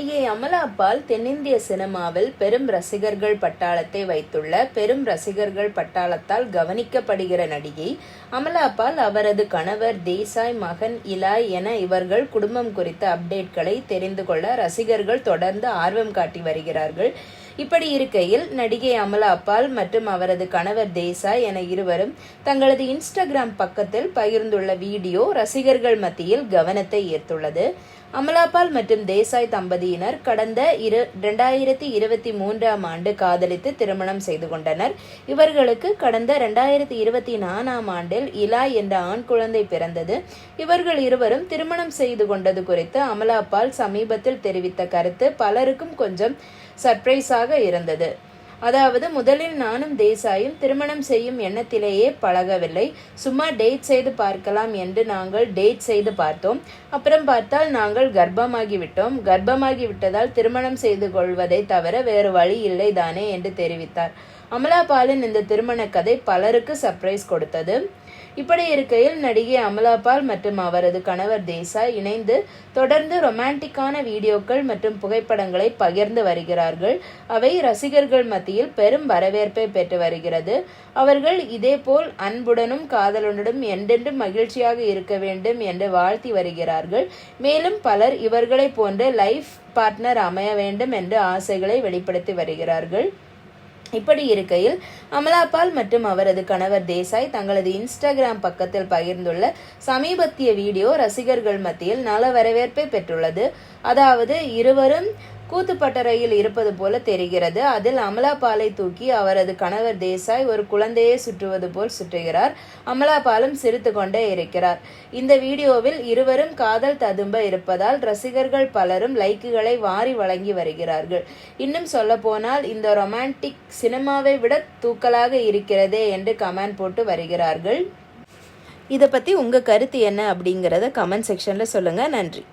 நடிகை அமலா பால் தென்னிந்திய சினிமாவில் பெரும் ரசிகர்கள் பட்டாளத்தை வைத்துள்ள பெரும் ரசிகர்கள் பட்டாளத்தால் கவனிக்கப்படுகிற நடிகை அமலா பால், அவரது கணவர் தேசாய், மகன் இலாய் என இவர்கள் குடும்பம் குறித்த அப்டேட்களை தெரிந்து கொள்ள ரசிகர்கள் தொடர்ந்து ஆர்வம் காட்டி வருகிறார்கள். இப்படி இருக்கையில் நடிகை அமலா பால் மற்றும் அவரது கணவர் தேசாய் என இருவரும் தங்களது இன்ஸ்டாகிராம் பக்கத்தில் பகிர்ந்துள்ள வீடியோ ரசிகர்கள் மத்தியில் கவனத்தை ஈர்த்துள்ளது. அமலா பால் மற்றும் தேசாய் தம்பதியினர் கடந்த 2023ஆம் ஆண்டு காதலித்து திருமணம் செய்து கொண்டனர். இவர்களுக்கு கடந்த 2024ஆம் ஆண்டில் இலாய் என்ற ஆண் குழந்தை பிறந்தது. இவர்கள் இருவரும் திருமணம் செய்து கொண்டது குறித்து அமலா பால் சமீபத்தில் தெரிவித்த கருத்து பலருக்கும் கொஞ்சம் சர்ப்ரைஸாக இருந்தது. அதாவது, முதலில் நானும் தேசாயும் திருமணம் செய்யும் எண்ணத்திலேயே பழகவில்லை, சும்மா டேட் செய்து பார்க்கலாம் என்று நாங்கள் டேட் செய்து பார்த்தோம். அப்புறம் பார்த்தால் நாங்கள் கர்ப்பமாகிவிட்டோம். கர்ப்பமாகி விட்டதால் திருமணம் செய்து கொள்வதை தவிர வேறு வழி இல்லை தானே என்று தெரிவித்தார். அமலா பாலின் இந்த திருமண கதை பலருக்கு சர்ப்ரைஸ் கொடுத்தது. இப்படி இருக்கையில் நடிகை அமலா பால் மற்றும் அவரது கணவர் தேசாய் இணைந்து தொடர்ந்து ரொமான்டிக்கான வீடியோக்கள் மற்றும் புகைப்படங்களை பகிர்ந்து வருகிறார்கள். அவை ரசிகர்கள் மத்தியில் பெரும் வரவேற்பை பெற்று வருகிறது. அவர்கள் இதேபோல் அன்புடனும் காதலுடனும் என்றென்றும் மகிழ்ச்சியாக இருக்க வேண்டும் என்று வாழ்த்தி வருகிறார்கள். மேலும் பலர் இவர்களை போன்ற லைஃப் பார்ட்னர் அமைய வேண்டும் என்று ஆசைகளை வெளிப்படுத்தி வருகிறார்கள். இப்படி இருக்கையில் அமலா பால் மற்றும் அவரது கணவர் தேசாய் தங்களது இன்ஸ்டாகிராம் பக்கத்தில் பகிர்ந்துள்ள சமீபத்திய வீடியோ ரசிகர்கள் மத்தியில் நல்ல வரவேற்பை பெற்றுள்ளது. அதாவது, இருவரும் கூத்துப்பட்டறையில் இருப்பது போல தெரிகிறது. அதில் அமலா பாலை தூக்கி அவரது கணவர் தேசாய் ஒரு குழந்தையை சுற்றுவது போல் சுற்றுகிறார். அமலா பாலும் சிரித்து கொண்டே இருக்கிறார். இந்த வீடியோவில் இருவரும் காதல் ததும்ப இருப்பதால் ரசிகர்கள் பலரும் லைக்குகளை வாரி வழங்கி வருகிறார்கள். இன்னும் சொல்ல போனால் இந்த ரொமான்டிக் சினிமாவை விட தூக்கலாக இருக்கிறதே என்று கமெண்ட் போட்டு வருகிறார்கள். இதை பற்றி உங்கள் கருத்து என்ன அப்படிங்கிறத கமெண்ட் செக்ஷனில் சொல்லுங்கள். நன்றி.